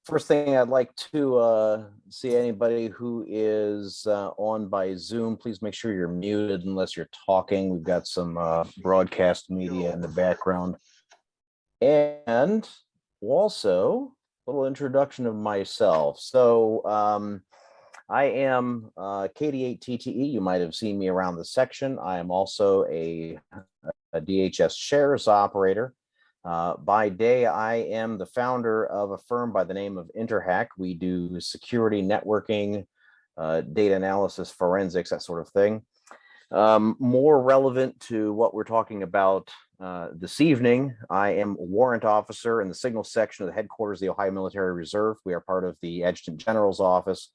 First thing, I'd like to see anybody who is on by Zoom. Please make sure you're muted unless you're talking. We've got some broadcast media in the background. And also, a little introduction of myself. So I am KD8TTE. You might have seen me around the section. I am also a DHS shares operator. By day, I am the founder of a firm by the name of Interhack. We do security, networking, data analysis, forensics, that sort of thing. More relevant to what we're talking about this evening, I am a warrant officer in the signal section of the headquarters of the Ohio Military Reserve. We are part of the Adjutant General's office,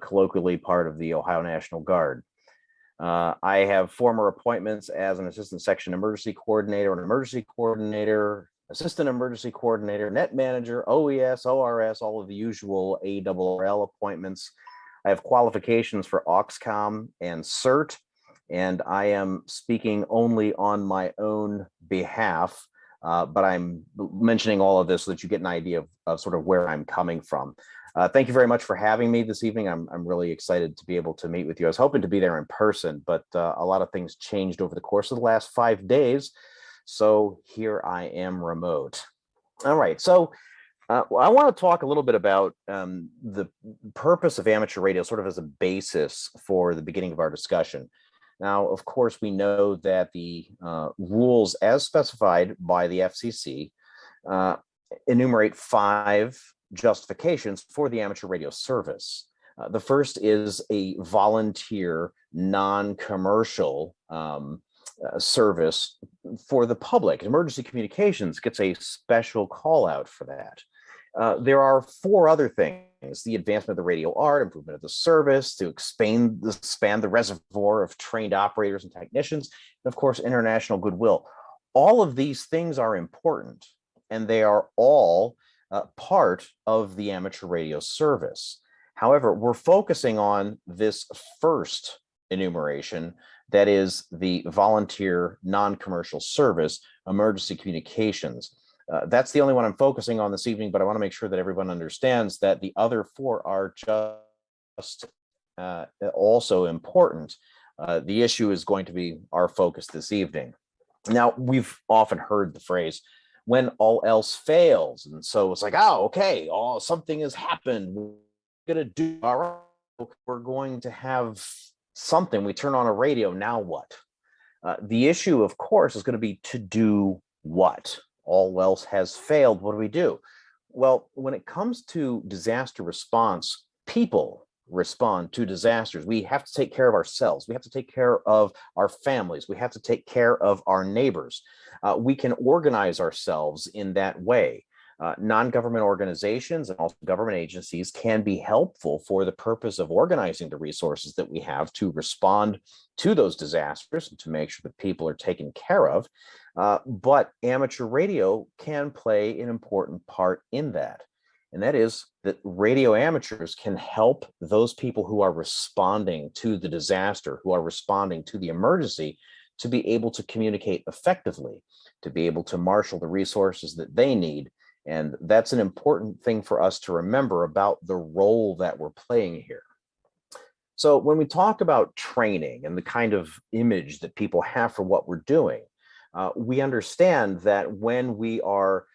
colloquially part of the Ohio National Guard. I have former appointments as an assistant section emergency coordinator, assistant emergency coordinator, net manager, OES, ORS, all of the usual ARRL appointments. I have qualifications for OXCOM and CERT, and I am speaking only on my own behalf, but I'm mentioning all of this so that you get an idea of sort of where I'm coming from. Thank you very much for having me this evening. I'm really excited to be able to meet with you. I was hoping to be there in person, but a lot of things changed over the course of the last 5 days. So here I am remote. All right. So I want to talk a little bit about the purpose of amateur radio, sort of as a basis for the beginning of our discussion. Now, of course, we know that the rules as specified by the FCC enumerate 5 justifications for the amateur radio service. The first is a volunteer, non-commercial service for the public. Emergency communications gets a special call out for that. There are 4 other things: the advancement of the radio art, improvement of the service, to expand the reservoir of trained operators and technicians, and of course, international goodwill. All of these things are important, and they are all part of the amateur radio service. However, we're focusing on this first enumeration, that is the volunteer non-commercial service, emergency communications. That's the only one I'm focusing on this evening, but I want to make sure that everyone understands that the other 4 are just also important. The issue is going to be our focus this evening. Now, we've often heard the phrase, when all else fails. And so it's like, oh, okay, something has happened. We're going to do, all right, we're going to have something. We turn on a radio, now what? The issue, of course, is going to be to do what? All else has failed. What do we do? Well, when it comes to disaster response, people respond to disasters. We have to take care of ourselves. We have to take care of our families. We have to take care of our neighbors. We can organize ourselves in that way. Non-government organizations and also government agencies can be helpful for the purpose of organizing the resources that we have to respond to those disasters and to make sure that people are taken care of. But amateur radio can play an important part in that. And that is that radio amateurs can help those people who are responding to the disaster, who are responding to the emergency, to be able to communicate effectively, to be able to marshal the resources that they need. And that's an important thing for us to remember about the role that we're playing here. So when we talk about training and the kind of image that people have for what we're doing, we understand that when we are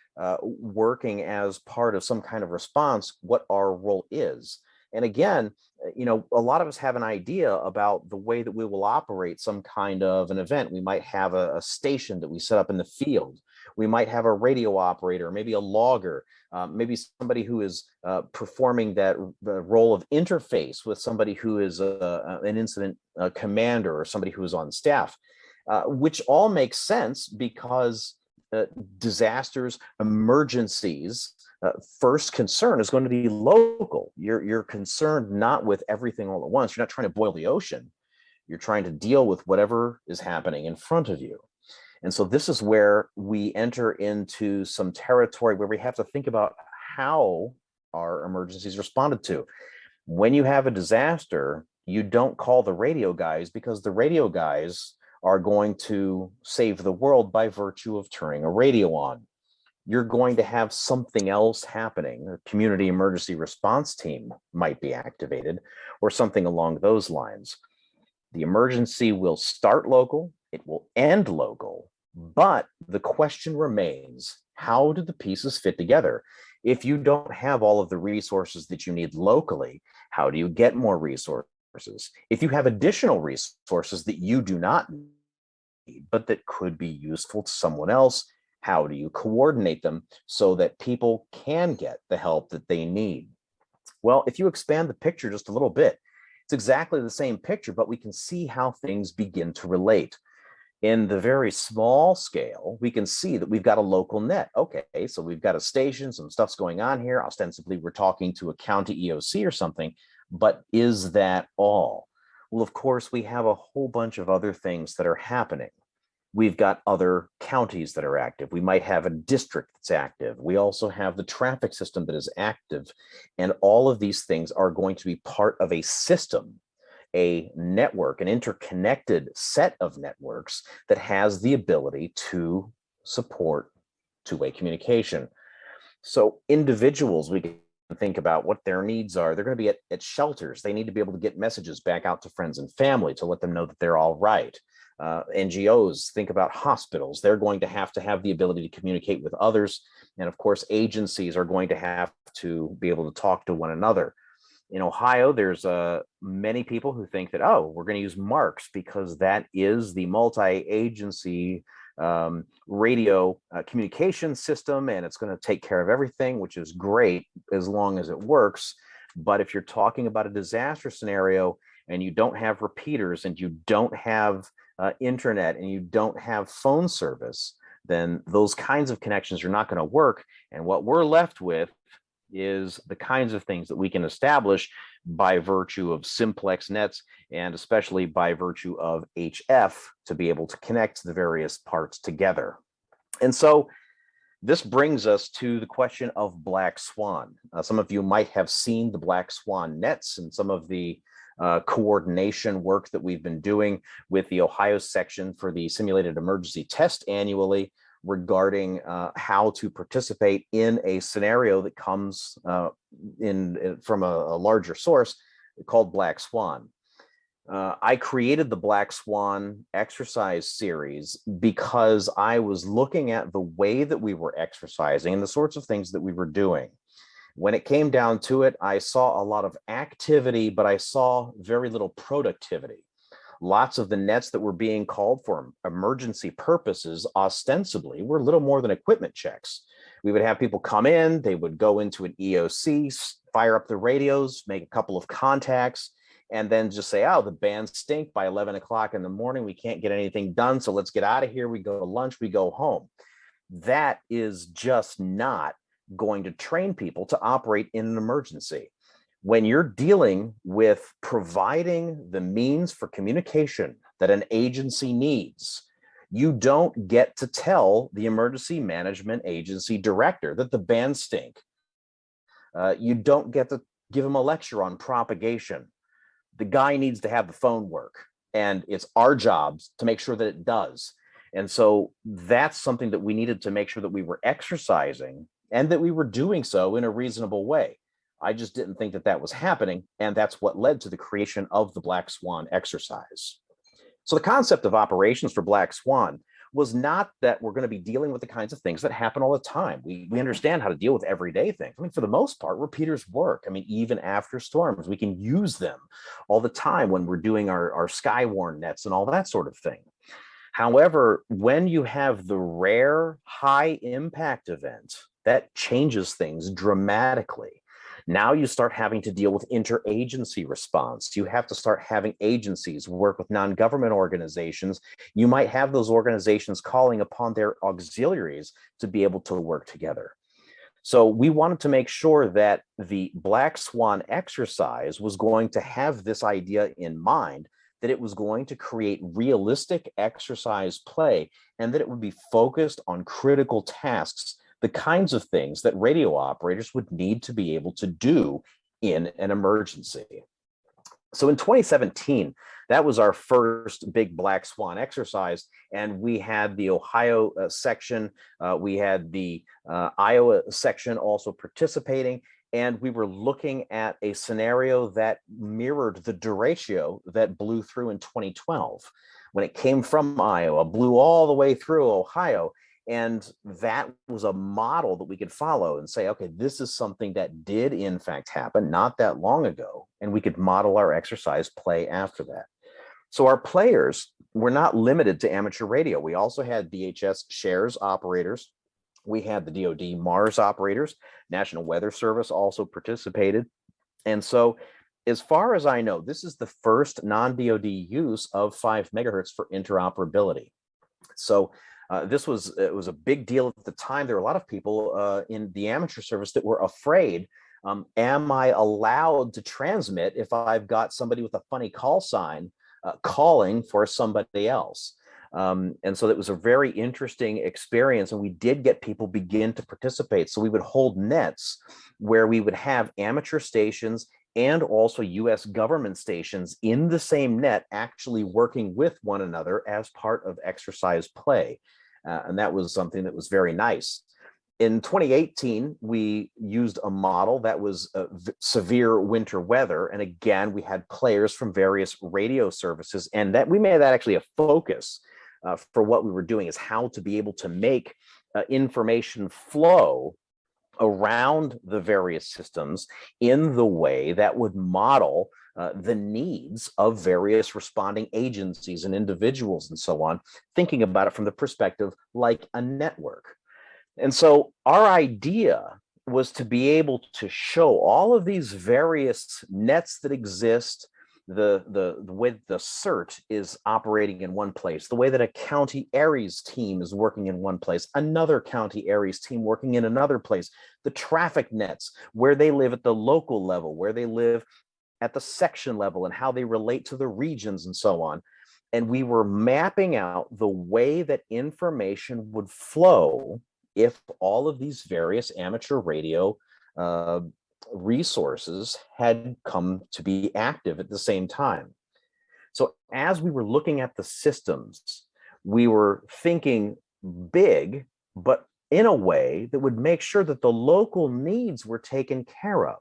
working as part of some kind of response, what our role is. And again, a lot of us have an idea about the way that we will operate some kind of an event. We might have a station that we set up in the field. We might have a radio operator, maybe a logger, maybe somebody who is performing the role of interface with somebody who is an incident commander or somebody who is on staff, which all makes sense because disasters, emergencies, first concern is going to be local. You're concerned not with everything all at once. You're not trying to boil the ocean. You're trying to deal with whatever is happening in front of you. And so this is where we enter into some territory where we have to think about how our emergencies responded to. When you have a disaster, you don't call the radio guys because the radio guys are going to save the world by virtue of turning a radio on. you're going to have something else happening. A community emergency response team might be activated or something along those lines. The emergency will start local, it will end local, but the question remains, how do the pieces fit together? If you don't have all of the resources that you need locally, how do you get more resources? If you have additional resources that you do not need, but that could be useful to someone else, how do you coordinate them so that people can get the help that they need? Well, if you expand the picture just a little bit, it's exactly the same picture, but we can see how things begin to relate. In the very small scale, we can see that we've got a local net. Okay, so we've got a station, some stuff's going on here. Ostensibly, we're talking to a county EOC or something, but is that all? Well, of course, we have a whole bunch of other things that are happening. We've got other counties that are active. We might have a district that's active. We also have the traffic system that is active. And all of these things are going to be part of a system, a network, an interconnected set of networks that has the ability to support two-way communication. So individuals, we can think about what their needs are. They're going to be at shelters. They need to be able to get messages back out to friends and family to let them know that they're all right. NGOs, think about hospitals. They're going to have the ability to communicate with others. And of course, agencies are going to have to be able to talk to one another. In Ohio, there's many people who think that, oh, we're going to use MARCS because that is the multi-agency radio communication system, and it's going to take care of everything, which is great as long as it works. But if you're talking about a disaster scenario and you don't have repeaters and you don't have internet and you don't have phone service, then those kinds of connections are not going to work. And what we're left with is the kinds of things that we can establish by virtue of simplex nets and especially by virtue of HF to be able to connect the various parts together. And so this brings us to the question of Black Swan. Some of you might have seen the Black Swan nets and some of the coordination work that we've been doing with the Ohio section for the simulated emergency test annually regarding how to participate in a scenario that comes from a larger source called Black Swan. I created the Black Swan exercise series because I was looking at the way that we were exercising and the sorts of things that we were doing. When it came down to it, I saw a lot of activity, but I saw very little productivity. Lots of the nets that were being called for emergency purposes ostensibly were little more than equipment checks. We would have people come in, they would go into an EOC, fire up the radios, make a couple of contacts, and then just say, oh, the bands stink by 11 o'clock in the morning. We can't get anything done, so let's get out of here. We go to lunch, we go home. That is just not going to train people to operate in an emergency. When you're dealing with providing the means for communication that an agency needs, you don't get to tell the emergency management agency director that the bands stink. You don't get to give him a lecture on propagation. The guy needs to have the phone work, and it's our jobs to make sure that it does. And so that's something that we needed to make sure that we were exercising and that we were doing so in a reasonable way. I just didn't think that that was happening, and that's what led to the creation of the Black Swan exercise. So the concept of operations for Black Swan was not that we're going to be dealing with the kinds of things that happen all the time. We understand how to deal with everyday things. I mean, for the most part, repeaters work. I mean, even after storms, we can use them all the time when we're doing our Skywarn nets and all that sort of thing. However, when you have the rare high impact event, that changes things dramatically. Now you start having to deal with interagency response. You have to start having agencies work with non-government organizations. You might have those organizations calling upon their auxiliaries to be able to work together. So we wanted to make sure that the Black Swan exercise was going to have this idea in mind, that it was going to create realistic exercise play, and that it would be focused on critical tasks, the kinds of things that radio operators would need to be able to do in an emergency. So in 2017, that was our first big black swan exercise. And we had the Ohio section, we had the Iowa section also participating. And we were looking at a scenario that mirrored the derecho that blew through in 2012. When it came from Iowa, blew all the way through Ohio. And that was a model that we could follow and say, okay, this is something that did in fact happen not that long ago. And we could model our exercise play after that. So our players were not limited to amateur radio. We also had DHS shares operators. We had the DoD Mars operators. National Weather Service also participated. And so as far as I know, this is the first non-DoD use of 5 megahertz for interoperability. So it was a big deal at the time. There were a lot of people in the amateur service that were afraid. Am I allowed to transmit if I've got somebody with a funny call sign calling for somebody else? And so it was a very interesting experience, and we did get people begin to participate. So we would hold nets where we would have amateur stations and also US government stations in the same net actually working with one another as part of exercise play. And that was something that was very nice. In 2018, we used a model that was severe winter weather. And again, we had players from various radio services, and that we made that actually a focus for what we were doing, is how to be able to make information flow around the various systems in the way that would model the needs of various responding agencies and individuals and so on, thinking about it from the perspective like a network. And so our idea was to be able to show all of these various nets that exist, the way the CERT is operating in one place, the way that a county ARES team is working in one place, another county ARES team working in another place, the traffic nets, where they live at the local level, where they live at the section level, and how they relate to the regions and so on. And we were mapping out the way that information would flow if all of these various amateur radio resources had come to be active at the same time. So as we were looking at the systems, we were thinking big, but in a way that would make sure that the local needs were taken care of.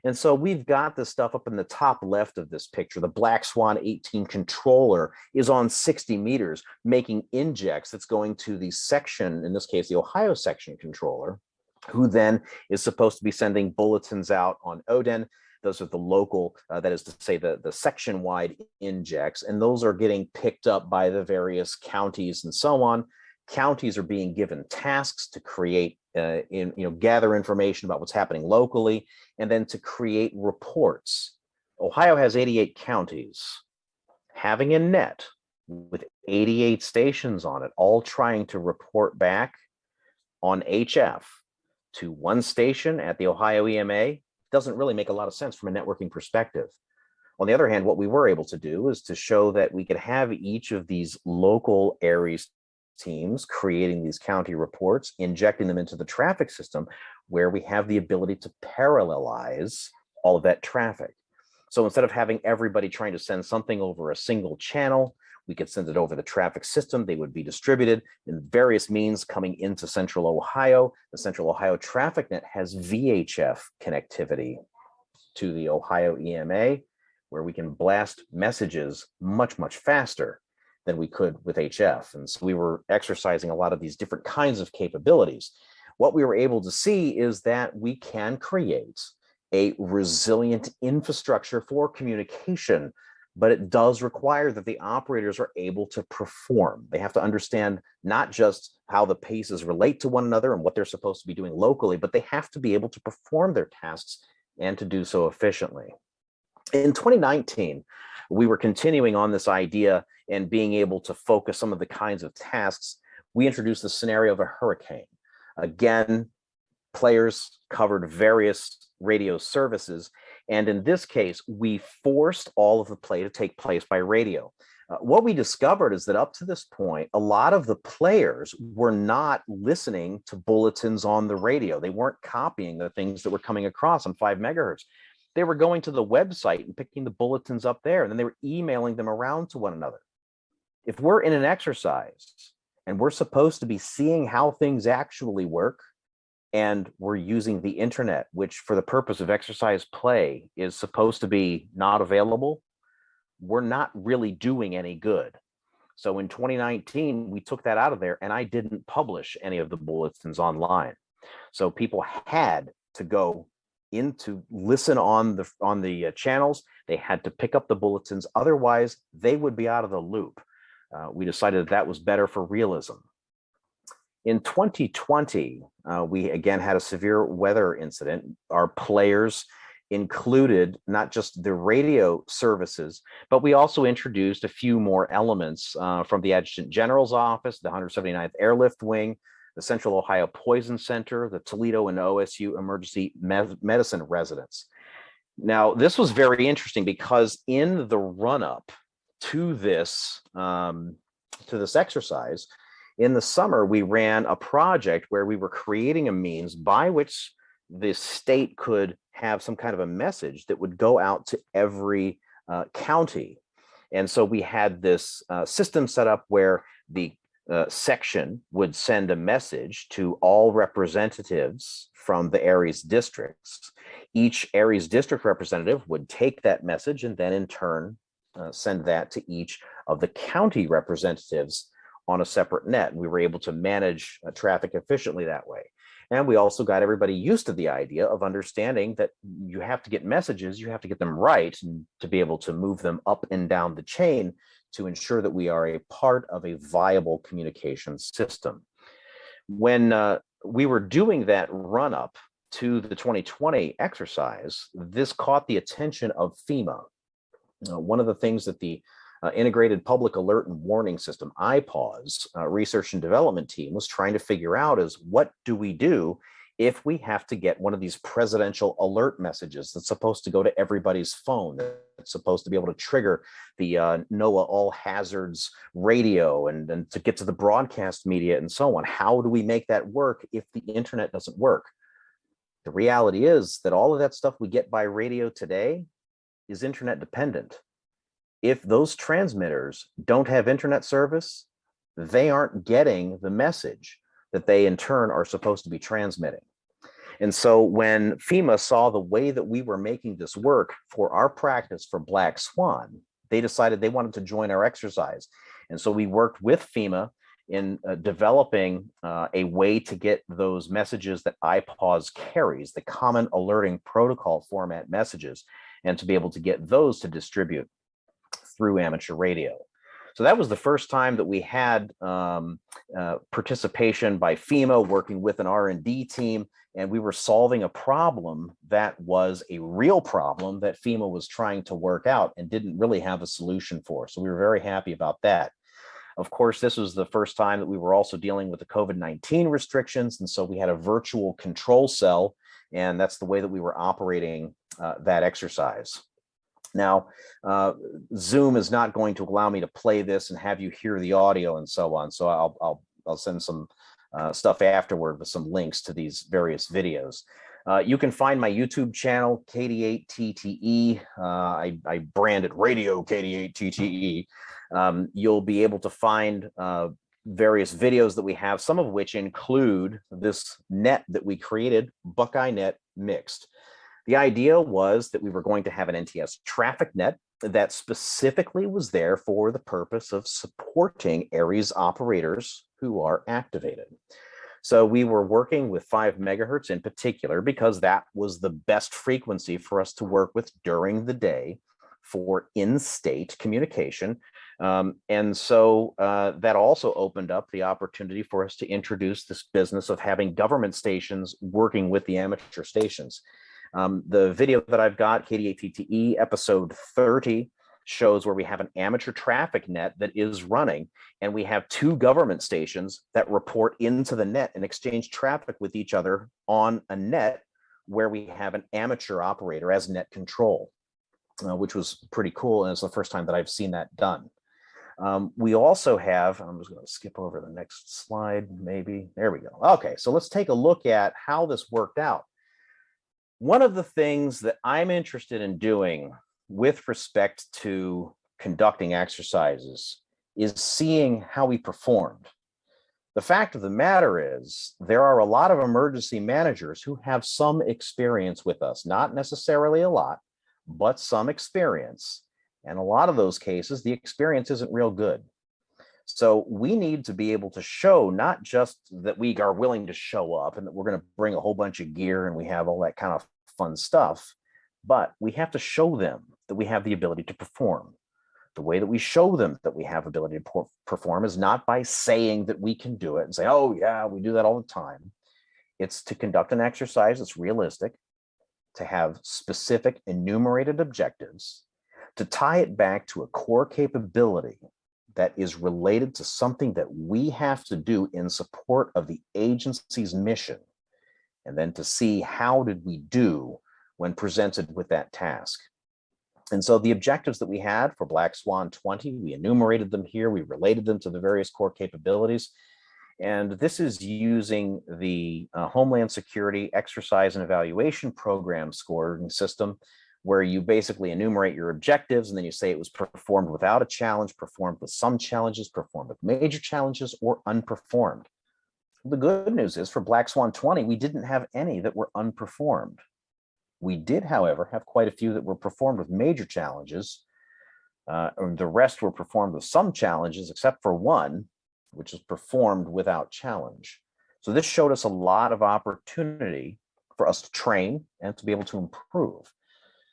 And so we've got this stuff up in the top left of this picture. The Black Swan 18 controller is on 60 meters, making injects that's going to the section, in this case, the Ohio section controller, who then is supposed to be sending bulletins out on ODEN. Those are the local, that is to say, the section-wide injects, and those are getting picked up by the various counties and so on. Counties are being given tasks to create, gather information about what's happening locally, and then to create reports. Ohio has 88 counties. Having a net with 88 stations on it, all trying to report back on HF to one station at the Ohio EMA, doesn't really make a lot of sense from a networking perspective. On the other hand, what we were able to do is to show that we could have each of these local ARES teams creating these county reports, injecting them into the traffic system, where we have the ability to parallelize all of that traffic. So instead of having everybody trying to send something over a single channel, we could send it over the traffic system. They would be distributed in various means coming into Central Ohio. The Central Ohio Traffic Net has VHF connectivity to the Ohio EMA, where we can blast messages much, much faster than we could with HF. And so we were exercising a lot of these different kinds of capabilities. What we were able to see is that we can create a resilient infrastructure for communication, but it does require that the operators are able to perform. They have to understand not just how the pieces relate to one another and what they're supposed to be doing locally, but they have to be able to perform their tasks and to do so efficiently. In 2019, we were continuing on this idea and being able to focus some of the kinds of tasks. We introduced the scenario of a hurricane. Again, players covered various radio services. And in this case, we forced all of the play to take place by radio. What we discovered is that up to this point, a lot of the players were not listening to bulletins on the radio. They weren't copying the things that were coming across on 5 megahertz. They were going to the website and picking the bulletins up there, and then they were emailing them around to one another. If we're in an exercise and we're supposed to be seeing how things actually work, and we're using the internet, which for the purpose of exercise play is supposed to be not available, we're not really doing any good. So in 2019, we took that out of there, and I didn't publish any of the bulletins online. So people had to go in to listen on the channels. They had to pick up the bulletins. Otherwise, they would be out of the loop. We decided that was better for realism. In 2020, we again had a severe weather incident. Our players included not just the radio services, but we also introduced a few more elements from the Adjutant General's Office, the 179th Airlift Wing, the Central Ohio Poison Center, the Toledo and OSU Emergency Medicine Residence. Now, this was very interesting because in the run-up to this exercise, in the summer, we ran a project where we were creating a means by which the state could have some kind of a message that would go out to every county. And so we had this system set up where the section would send a message to all representatives from the Aries districts. Each Aries district representative would take that message and then in turn send that to each of the county representatives on a separate net. And we were able to manage traffic efficiently that way. And we also got everybody used to the idea of understanding that you have to get messages, you have to get them right, and to be able to move them up and down the chain to ensure that we are a part of a viable communication system. When we were doing that run up to the 2020 exercise, this caught the attention of FEMA. One of the things that the Integrated Public Alert and Warning System, IPAWS, research and development team was trying to figure out is what do we do if we have to get one of these presidential alert messages that's supposed to go to everybody's phone, that's supposed to be able to trigger the NOAA All Hazards radio and to get to the broadcast media and so on. How do we make that work if the internet doesn't work? The reality is that all of that stuff we get by radio today is internet dependent. If those transmitters don't have internet service, they aren't getting the message that they in turn are supposed to be transmitting. And so when FEMA saw the way that we were making this work for our practice for Black Swan, they decided they wanted to join our exercise. And so we worked with FEMA in developing a way to get those messages that IPAWS carries, the Common Alerting Protocol format messages, and to be able to get those to distribute through amateur radio. So that was the first time that we had participation by FEMA working with an R&D team, and we were solving a problem that was a real problem that FEMA was trying to work out and didn't really have a solution for. So we were very happy about that. Of course, this was the first time that we were also dealing with the COVID-19 restrictions, and so we had a virtual control cell, and that's the way that we were operating that exercise. Now, Zoom is not going to allow me to play this and have you hear the audio and so on. So I'll send some stuff afterward with some links to these various videos. You can find my YouTube channel, KD8TTE. I branded Radio KD8TTE. You'll be able to find various videos that we have, some of which include this net that we created, Buckeye Net Mixed. The idea was that we were going to have an NTS traffic net that specifically was there for the purpose of supporting Aries operators who are activated. So we were working with 5 megahertz in particular because that was the best frequency for us to work with during the day for in-state communication. And so that also opened up the opportunity for us to introduce this business of having government stations working with the amateur stations. The video that I've got, KD8TTE episode 30, shows where we have an amateur traffic net that is running, and we have 2 government stations that report into the net and exchange traffic with each other on a net where we have an amateur operator as net control, which was pretty cool, and it's the first time that I've seen that done. We also have, I'm just going to skip over the next slide, maybe. There we go. Okay, so let's take a look at how this worked out. One of the things that I'm interested in doing with respect to conducting exercises is seeing how we performed. The fact of the matter is, there are a lot of emergency managers who have some experience with us, not necessarily a lot, but some experience. And a lot of those cases, the experience isn't real good. So we need to be able to show not just that we are willing to show up and that we're going to bring a whole bunch of gear and we have all that kind of fun stuff, but we have to show them that we have the ability to perform. The way that we show them that we have ability to perform is not by saying that we can do it and say, oh yeah, we do that all the time. It's to conduct an exercise that's realistic, to have specific enumerated objectives, to tie it back to a core capability that is related to something that we have to do in support of the agency's mission, and then to see how did we do when presented with that task. And so the objectives that we had for Black Swan 20, we enumerated them here, we related them to the various core capabilities. And this is using the Homeland Security Exercise and Evaluation Program scoring system, where you basically enumerate your objectives and then you say it was performed without a challenge, performed with some challenges, performed with major challenges, or unperformed. The good news is for Black Swan 20, we didn't have any that were unperformed. We did, however, have quite a few that were performed with major challenges. The rest were performed with some challenges, except for one, which is performed without challenge. So this showed us a lot of opportunity for us to train and to be able to improve.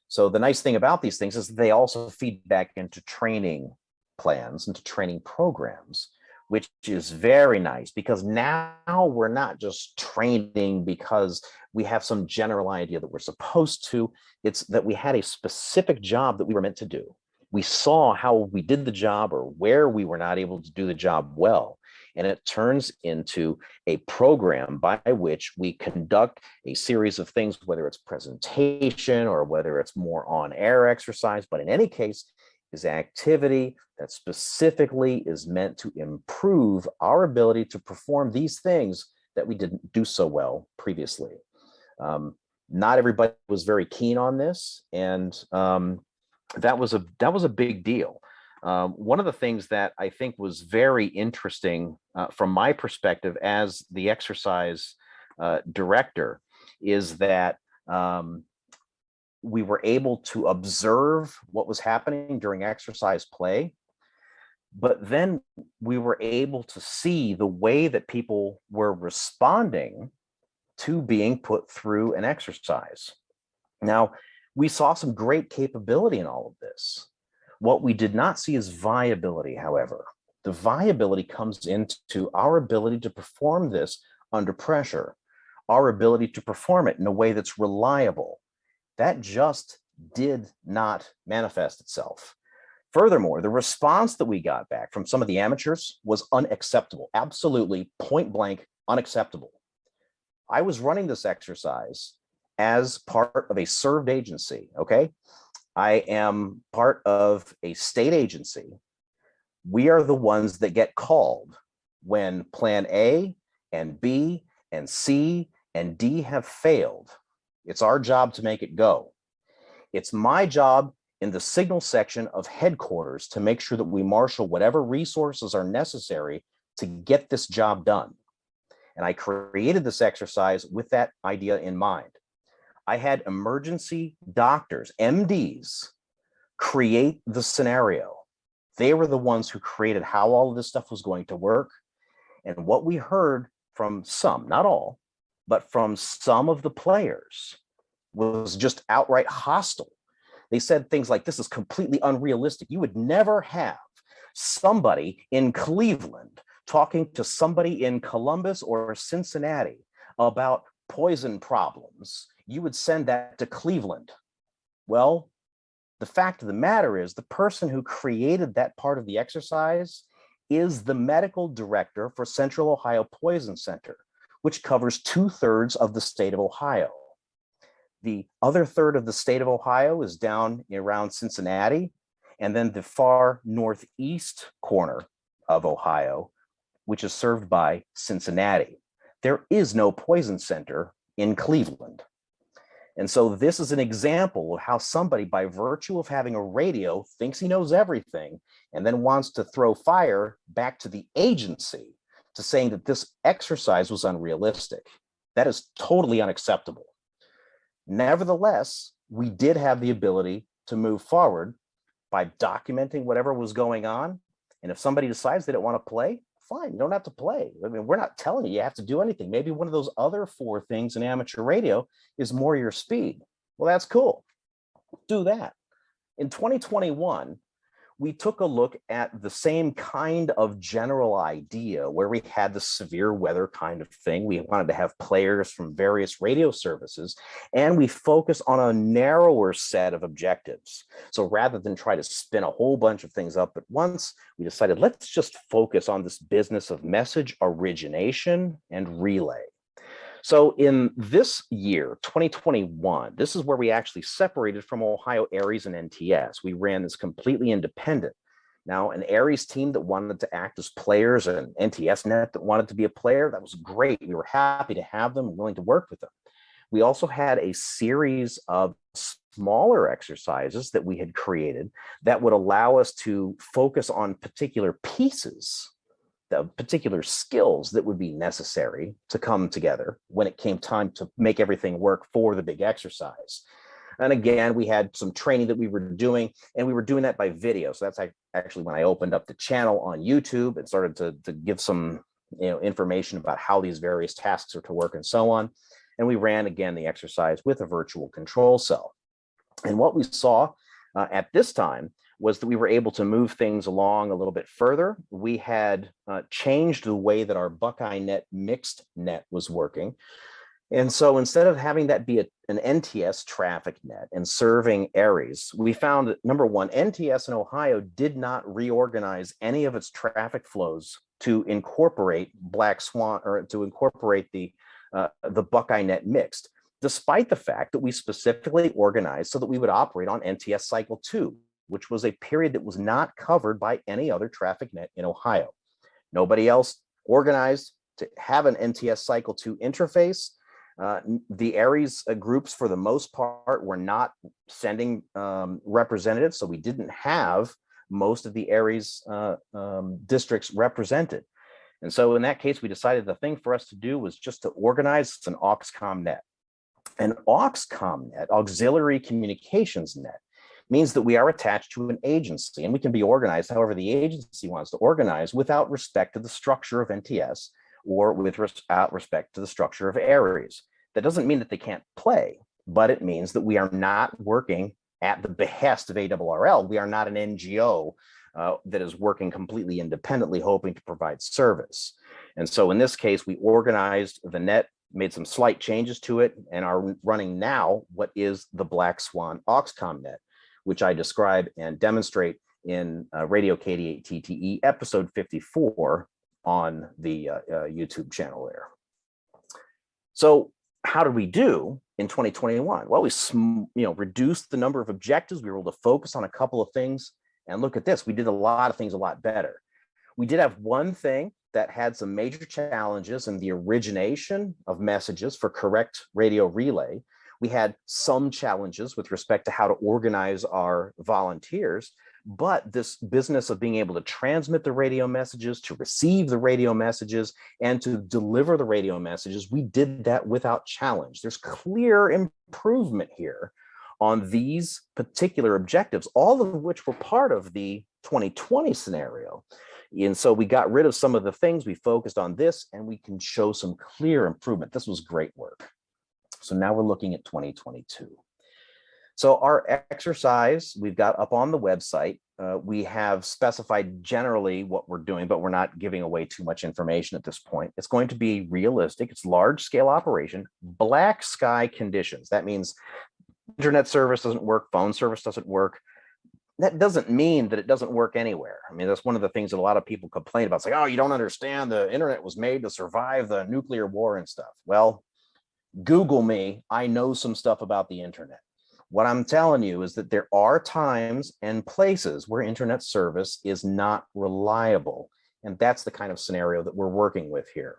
So the nice thing about these things is they also feed back into training plans, into training programs, which is very nice, because now we're not just training because we have some general idea that we're supposed to. It's that we had a specific job that we were meant to do. We saw how we did the job or where we were not able to do the job well. And it turns into a program by which we conduct a series of things, whether it's presentation or whether it's more on-air exercise. But in any case, is activity that specifically is meant to improve our ability to perform these things that we didn't do so well previously. Not everybody was very keen on this, and that was a big deal. One of the things that I think was very interesting from my perspective as the exercise director is that we were able to observe what was happening during exercise play, but then we were able to see the way that people were responding to being put through an exercise. Now, we saw some great capability in all of this. What we did not see is viability, however. The viability comes into our ability to perform this under pressure, our ability to perform it in a way that's reliable. That just did not manifest itself. Furthermore, the response that we got back from some of the amateurs was unacceptable, absolutely point blank unacceptable. I was running this exercise as part of a served agency, okay? I am part of a state agency. We are the ones that get called when plan A and B and C and D have failed. It's our job to make it go. It's my job in the signal section of headquarters to make sure that we marshal whatever resources are necessary to get this job done. And I created this exercise with that idea in mind. I had emergency doctors, MDs, create the scenario. They were the ones who created how all of this stuff was going to work. And what we heard from some, not all, but from some of the players was just outright hostile. They said things like, this is completely unrealistic. You would never have somebody in Cleveland talking to somebody in Columbus or Cincinnati about poison problems. You would send that to Cleveland. Well, the fact of the matter is the person who created that part of the exercise is the medical director for Central Ohio Poison Center, which covers 2/3 of the state of Ohio. The other third of the state of Ohio is down around Cincinnati, and then the far northeast corner of Ohio, which is served by Cincinnati. There is no poison center in Cleveland. And so this is an example of how somebody, by virtue of having a radio, thinks he knows everything and then wants to throw fire back to the agency to saying that this exercise was unrealistic. That is totally unacceptable. Nevertheless, we did have the ability to move forward by documenting whatever was going on. And if somebody decides they don't want to play, fine, you don't have to play. I mean, we're not telling you have to do anything. Maybe one of those other 4 things in amateur radio is more your speed. Well, that's cool. Do that. In 2021, we took a look at the same kind of general idea where we had the severe weather kind of thing. We wanted to have players from various radio services, and we focus on a narrower set of objectives. So rather than try to spin a whole bunch of things up at once, we decided let's just focus on this business of message origination and relay. So in this year, 2021, this is where we actually separated from Ohio ARES and NTS. We ran this completely independent. Now, an ARES team that wanted to act as players and NTS Net that wanted to be a player, that was great. We were happy to have them and willing to work with them. We also had a series of smaller exercises that we had created that would allow us to focus on particular pieces, the particular skills that would be necessary to come together when it came time to make everything work for the big exercise. And again, we had some training that we were doing, and we were doing that by video. So that's actually when I opened up the channel on YouTube and started to give some information about how these various tasks are to work and so on. And we ran, again, the exercise with a virtual control cell. And what we saw at this time was that we were able to move things along a little bit further. We had changed the way that our Buckeye Net mixed net was working. And so instead of having that be an NTS traffic net and serving ARES, we found that, number one, NTS in Ohio did not reorganize any of its traffic flows to incorporate Black Swan, or to incorporate the Buckeye Net mixed, despite the fact that we specifically organized so that we would operate on NTS cycle 2, which was a period that was not covered by any other traffic net in Ohio. Nobody else organized to have an NTS cycle 2 interface. The ARES groups, for the most part, were not sending representatives, so we didn't have most of the ARES districts represented. And so in that case, we decided the thing for us to do was just to organize an AUXCOM net. An AUXCOM net, auxiliary communications net, means that we are attached to an agency, and we can be organized however the agency wants to organize without respect to the structure of NTS or without respect to the structure of ARES. That doesn't mean that they can't play, but it means that we are not working at the behest of ARRL. We are not an NGO that is working completely independently, hoping to provide service. And so in this case, we organized the net, made some slight changes to it, and are running now what is the Black Swan AUXCOM net, which I describe and demonstrate in Radio K88TTE episode 54 on the YouTube channel there. So how did we do in 2021? Well, we reduced the number of objectives. We were able to focus on a couple of things, and look at this. We did a lot of things a lot better. We did have one thing that had some major challenges in the origination of messages for correct radio relay. We had some challenges with respect to how to organize our volunteers, but this business of being able to transmit the radio messages, to receive the radio messages, and to deliver the radio messages, we did that without challenge. There's clear improvement here on these particular objectives, all of which were part of the 2020 scenario. And so we got rid of some of the things, we focused on this, and we can show some clear improvement. This was great work. So now we're looking at 2022. So our exercise, we've got up on the website. We have specified generally what we're doing, but we're not giving away too much information at this point. It's going to be realistic. It's large scale operation, black sky conditions. That means internet service doesn't work, phone service doesn't work. That doesn't mean that it doesn't work anywhere. I mean, that's one of the things that a lot of people complain about. It's like, oh, you don't understand. The internet was made to survive the nuclear war and stuff. Well, Google me. I know some stuff about the internet. What I'm telling you is that there are times and places where internet service is not reliable. And that's the kind of scenario that we're working with here.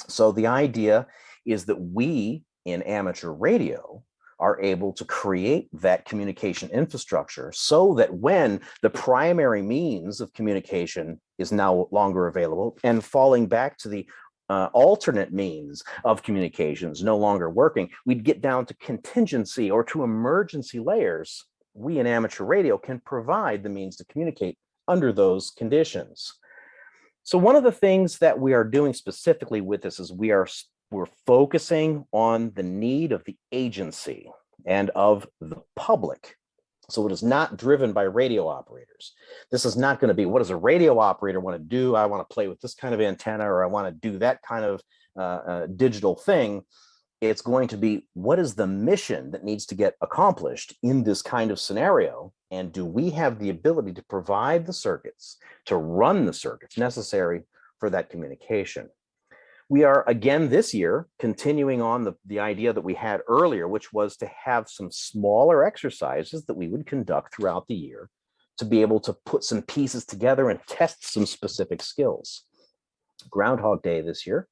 So the idea is that we in amateur radio are able to create that communication infrastructure so that when the primary means of communication is no longer available and falling back to the alternate means of communications no longer working, we'd get down to contingency or to emergency layers. We in amateur radio can provide the means to communicate under those conditions. So one of the things that we are doing specifically with this is we're focusing on the need of the agency and of the public. So it is not driven by radio operators. This is not going to be, what does a radio operator want to do? I want to play with this kind of antenna, or I want to do that kind of digital thing. It's going to be, what is the mission that needs to get accomplished in this kind of scenario? And do we have the ability to provide the circuits, to run the circuits necessary for that communication? We are, again, this year, continuing on the idea that we had earlier, which was to have some smaller exercises that we would conduct throughout the year to be able to put some pieces together and test some specific skills. Groundhog Day this year,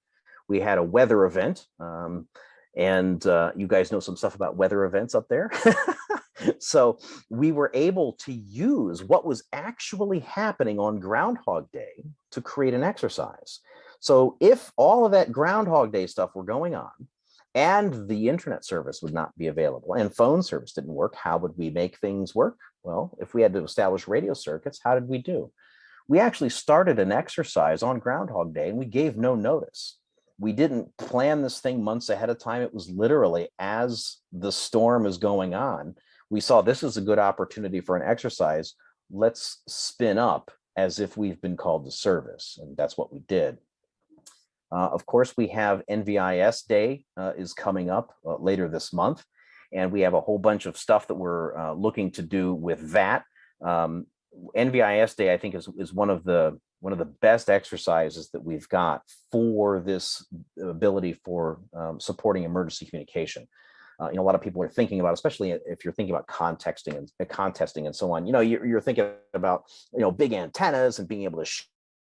we had a weather event. And you guys know some stuff about weather events up there. So we were able to use what was actually happening on Groundhog Day to create an exercise. So if all of that Groundhog Day stuff were going on and the internet service would not be available and phone service didn't work, how would we make things work? Well, if we had to establish radio circuits, how did we do? We actually started an exercise on Groundhog Day and we gave no notice. We didn't plan this thing months ahead of time. It was literally as the storm is going on, we saw this is a good opportunity for an exercise. Let's spin up as if we've been called to service. And that's what we did. Of course, we have NVIS Day is coming up later this month. And we have a whole bunch of stuff that we're looking to do with that. NVIS Day, I think, is one of the best exercises that we've got for this ability for supporting emergency communication. A lot of people are thinking about, especially if you're thinking about contesting and so on. You're thinking about big antennas and being able to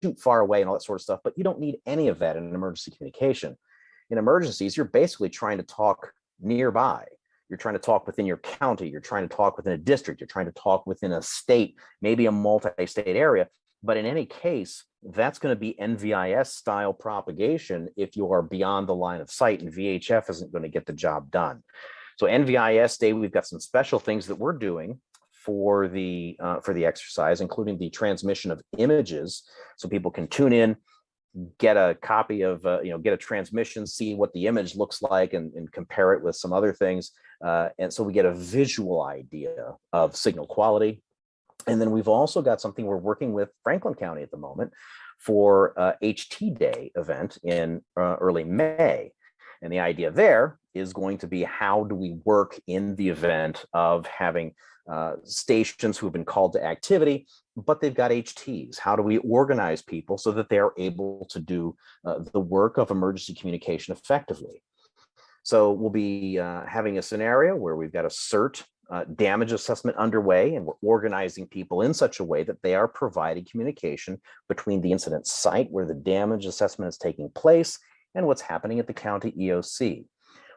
shoot far away and all that sort of stuff, but you don't need any of that in an emergency communication. In emergencies, you're basically trying to talk nearby. You're trying to talk within your county. You're trying to talk within a district. You're trying to talk within a state, maybe a multi-state area. But in any case, that's going to be NVIS style propagation if you are beyond the line of sight, and VHF isn't going to get the job done. So NVIS Day, we've got some special things that we're doing for the exercise, including the transmission of images, so people can tune in, get a copy of, get a transmission, see what the image looks like, and compare it with some other things, and so we get a visual idea of signal quality. And then we've also got something we're working with Franklin County at the moment for HT Day event in early May. And the idea there is going to be, how do we work in the event of having stations who have been called to activity, but they've got HTs? How do we organize people so that they are able to do the work of emergency communication effectively? So we'll be having a scenario where we've got a CERT damage assessment underway, and we're organizing people in such a way that they are providing communication between the incident site where the damage assessment is taking place and what's happening at the county EOC.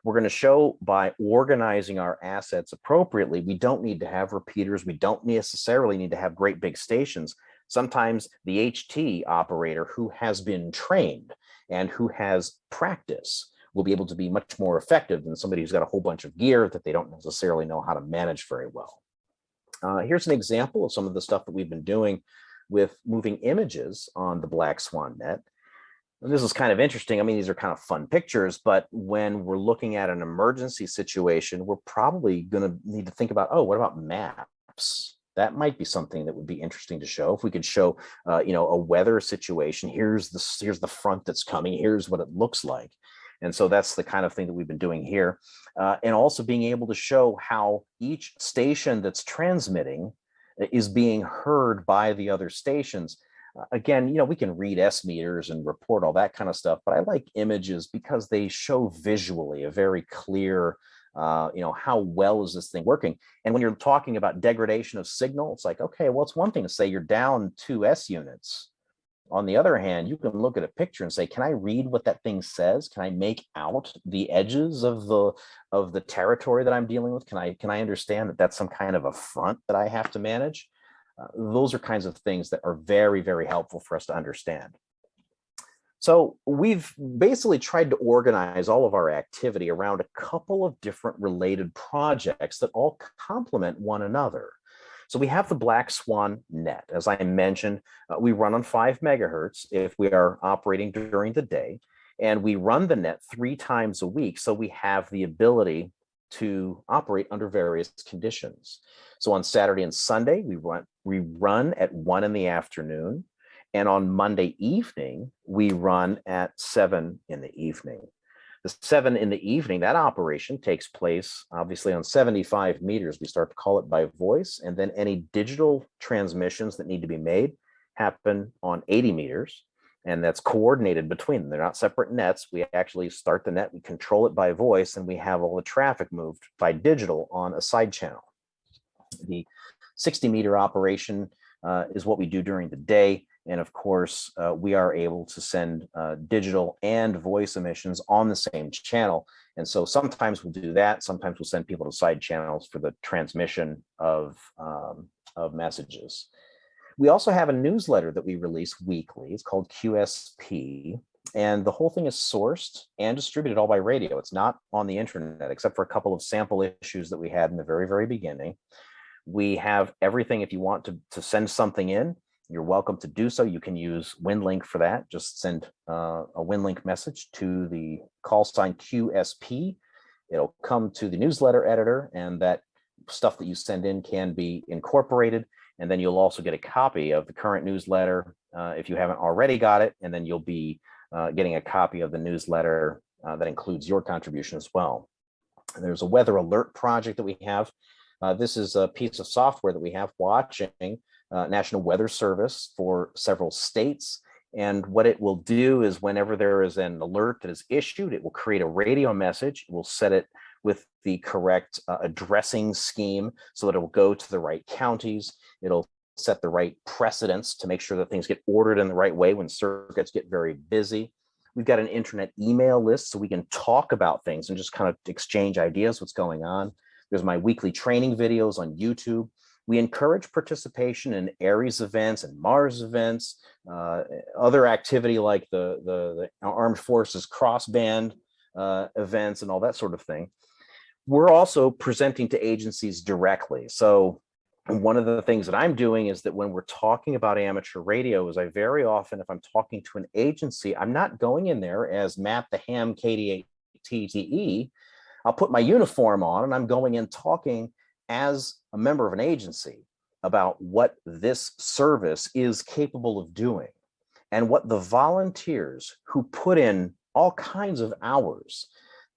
We're going to show, by organizing our assets appropriately, we don't need to have repeaters. We don't necessarily need to have great big stations. Sometimes the HT operator who has been trained and who has practice will be able to be much more effective than somebody who's got a whole bunch of gear that they don't necessarily know how to manage very well. Here's an example of some of the stuff that we've been doing with moving images on the Black Swan net. And this is kind of interesting. I mean, these are kind of fun pictures, but when we're looking at an emergency situation, we're probably going to need to think about, what about maps? That might be something that would be interesting to show. If we could show, a weather situation, here's the front that's coming, here's what it looks like. And so that's the kind of thing that we've been doing here. And also being able to show how each station that's transmitting is being heard by the other stations. Again, we can read S meters and report all that kind of stuff, but I like images because they show visually a very clear, how well is this thing working? And when you're talking about degradation of signal, it's like, okay, well, it's one thing to say you're down 2 S units, On the other hand, you can look at a picture and say, can I read what that thing says? Can I make out the edges of the territory that I'm dealing with? Can I understand that that's some kind of a front that I have to manage? Those are kinds of things that are very, very helpful for us to understand. So we've basically tried to organize all of our activity around a couple of different related projects that all complement one another. So we have the Black Swan net. As I mentioned, we run on 5 megahertz if we are operating during the day, and we run the net 3 times a week. So we have the ability to operate under various conditions. So on Saturday and Sunday, we run at 1 in the afternoon. And on Monday evening, we run at 7 in the evening. The 7 in the evening, that operation takes place obviously on 75 meters. We start to call it by voice, and then any digital transmissions that need to be made happen on 80 meters, and that's coordinated between them. They're not separate nets. We actually start the net, we control it by voice, and we have all the traffic moved by digital on a side channel. The 60-meter operation is what we do during the day. And of course, we are able to send digital and voice emissions on the same channel. And so sometimes we'll do that. Sometimes we'll send people to side channels for the transmission of messages. We also have a newsletter that we release weekly. It's called QSP. And the whole thing is sourced and distributed all by radio. It's not on the internet, except for a couple of sample issues that we had in the very, very beginning. We have everything. If you want to send something in, you're welcome to do so. You can use WinLink for that. Just send a WinLink message to the call sign QSP. It'll come to the newsletter editor, and that stuff that you send in can be incorporated. And then you'll also get a copy of the current newsletter if you haven't already got it. And then you'll be getting a copy of the newsletter that includes your contribution as well. And there's a weather alert project that we have. This is a piece of software that we have watching National Weather Service for several states. And what it will do is whenever there is an alert that is issued, it will create a radio message. It will set it with the correct addressing scheme so that it will go to the right counties. It'll set the right precedents to make sure that things get ordered in the right way when circuits get very busy. We've got an internet email list so we can talk about things and just kind of exchange ideas, what's going on. There's my weekly training videos on YouTube. We encourage participation in Aries events and Mars events, other activity like the Armed Forces crossband events and all that sort of thing. We're also presenting to agencies directly. So one of the things that I'm doing is that when we're talking about amateur radio is I very often, if I'm talking to an agency, I'm not going in there as Matt the Ham KD8TTE. I'll put my uniform on and I'm going in talking as a member of an agency about what this service is capable of doing and what the volunteers who put in all kinds of hours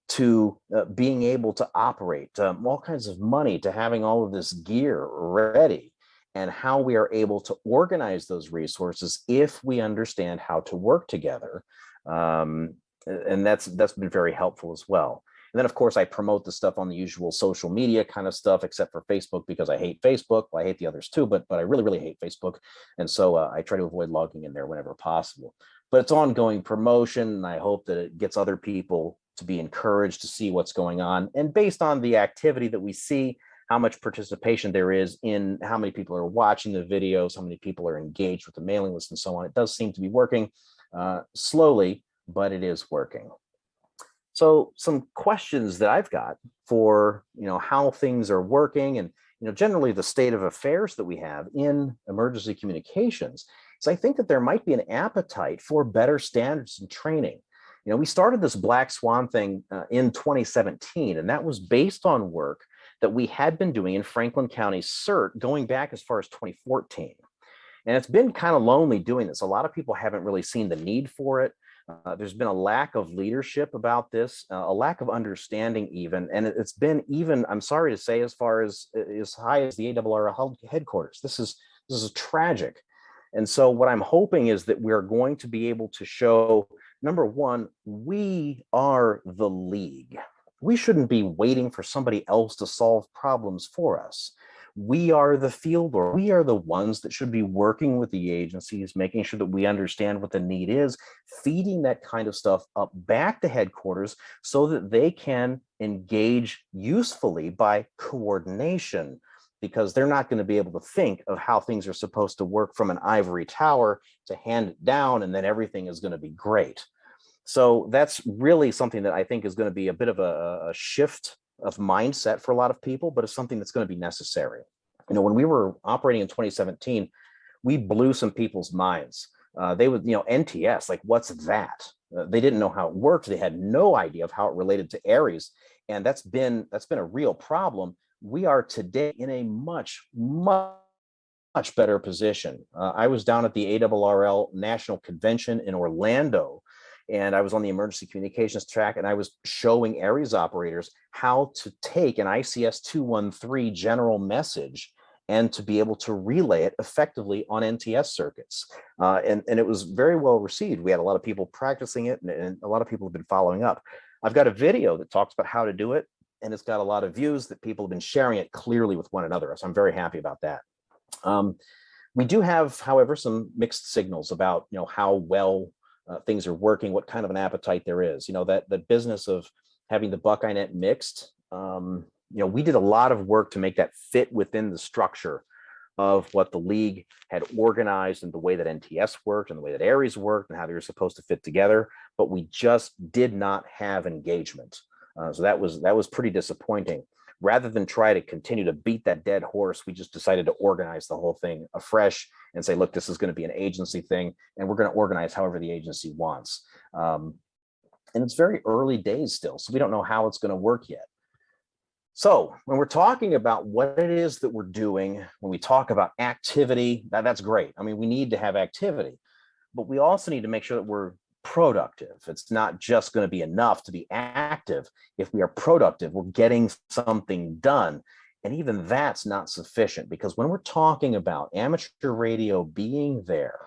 to being able to operate, all kinds of money to having all of this gear ready, and how we are able to organize those resources if we understand how to work together. And that's been very helpful as well. And then, of course, I promote the stuff on the usual social media kind of stuff, except for Facebook, because I hate Facebook. Well, I hate the others too, but I really, really hate Facebook. And so I try to avoid logging in there whenever possible. But it's ongoing promotion, and I hope that it gets other people to be encouraged to see what's going on. And based on the activity that we see, how much participation there is in how many people are watching the videos, how many people are engaged with the mailing list and so on, it does seem to be working slowly, but it is working. So some questions that I've got for, how things are working and, generally the state of affairs that we have in emergency communications. So I think that there might be an appetite for better standards and training. We started this Black Swan thing in 2017, and that was based on work that we had been doing in Franklin County CERT going back as far as 2014. And it's been kind of lonely doing this. A lot of people haven't really seen the need for it. There's been a lack of leadership about this, a lack of understanding even, and it's been even, I'm sorry to say, as far as high as the ARRL headquarters. This is tragic. And so what I'm hoping is that we're going to be able to show, number one, we are the league. We shouldn't be waiting for somebody else to solve problems for us. We are the field, or we are the ones that should be working with the agencies, making sure that we understand what the need is, feeding that kind of stuff up back to headquarters so that they can engage usefully by coordination, because they're not going to be able to think of how things are supposed to work from an ivory tower to hand it down and then everything is going to be great. So that's really something that I think is going to be a bit of a shift of mindset for a lot of people, but it's something that's going to be necessary. You know, when we were operating in 2017, we blew some people's minds. They would, NTS, like, what's that? They didn't know how it worked. They had no idea of how it related to Aries, and that's been a real problem. We are today in a much better position. I was down at the ARRL National Convention in Orlando, and I was on the emergency communications track, and I was showing Aries operators how to take an ICS 213 general message and to be able to relay it effectively on NTS circuits. And it was very well received. We had a lot of people practicing it, and a lot of people have been following up. I've got a video that talks about how to do it, and it's got a lot of views that people have been sharing it clearly with one another. So I'm very happy about that. We do have, however, some mixed signals about, how well things are working, what kind of an appetite there is. That business of having the Buckeye Net mixed, we did a lot of work to make that fit within the structure of what the league had organized and the way that NTS worked and the way that Aries worked and how they were supposed to fit together, but we just did not have engagement. So that was pretty disappointing. Rather than try to continue to beat that dead horse, we just decided to organize the whole thing afresh and say, look, this is going to be an agency thing, and we're going to organize however the agency wants. And it's very early days still, so we don't know how it's going to work yet. So when we're talking about what it is that we're doing, when we talk about activity, that's great. I mean, we need to have activity, but we also need to make sure that we're productive. It's not just going to be enough to be active. If we are productive, we're getting something done. And even that's not sufficient, because when we're talking about amateur radio being there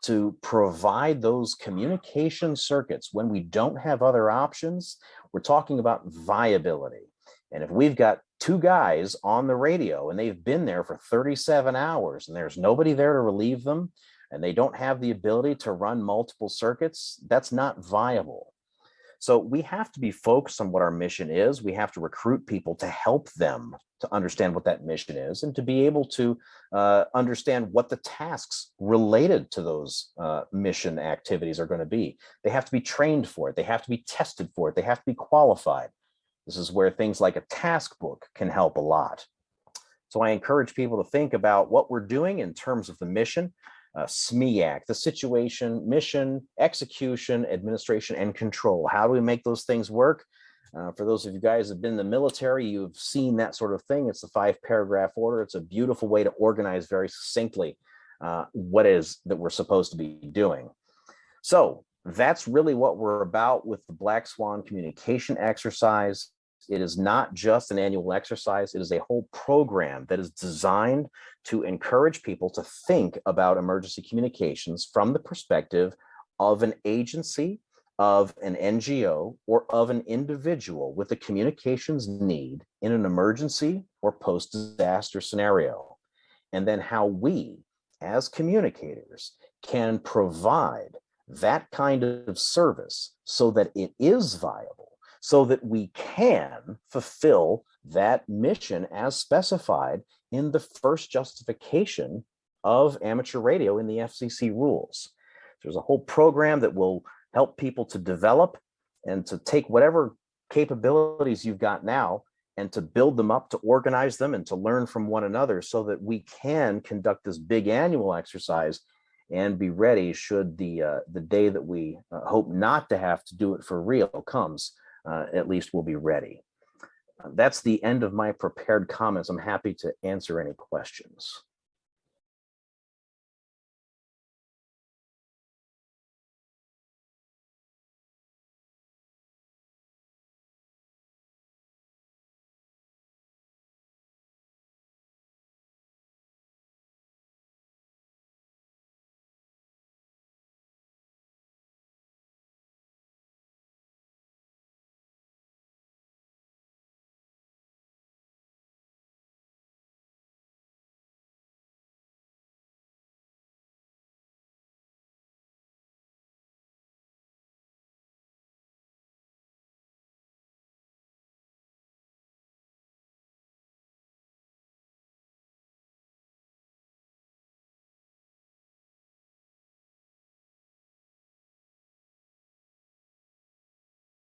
to provide those communication circuits when we don't have other options, we're talking about viability. And if we've got two guys on the radio and they've been there for 37 hours and there's nobody there to relieve them, and they don't have the ability to run multiple circuits, that's not viable. So we have to be focused on what our mission is. We have to recruit people to help them to understand what that mission is and to be able to understand what the tasks related to those mission activities are going to be. They have to be trained for it. They have to be tested for it. They have to be qualified. This is where things like a task book can help a lot. So I encourage people to think about what we're doing in terms of the mission. SMEAC, the situation, mission, execution, administration, and control. How do we make those things work? For those of you guys who have been in the military, you've seen that sort of thing. It's the 5-paragraph order. It's a beautiful way to organize very succinctly what is that we're supposed to be doing. So that's really what we're about with the Black Swan communication exercise. It is not just an annual exercise. It is a whole program that is designed to encourage people to think about emergency communications from the perspective of an agency, of an NGO, or of an individual with a communications need in an emergency or post-disaster scenario. And then how we, as communicators, can provide that kind of service so that it is viable, so that we can fulfill that mission as specified in the first justification of amateur radio in the FCC rules. There's a whole program that will help people to develop and to take whatever capabilities you've got now and to build them up, to organize them, and to learn from one another so that we can conduct this big annual exercise and be ready should the day that we hope not to have to do it for real comes. At least we'll be ready. That's the end of my prepared comments. I'm happy to answer any questions.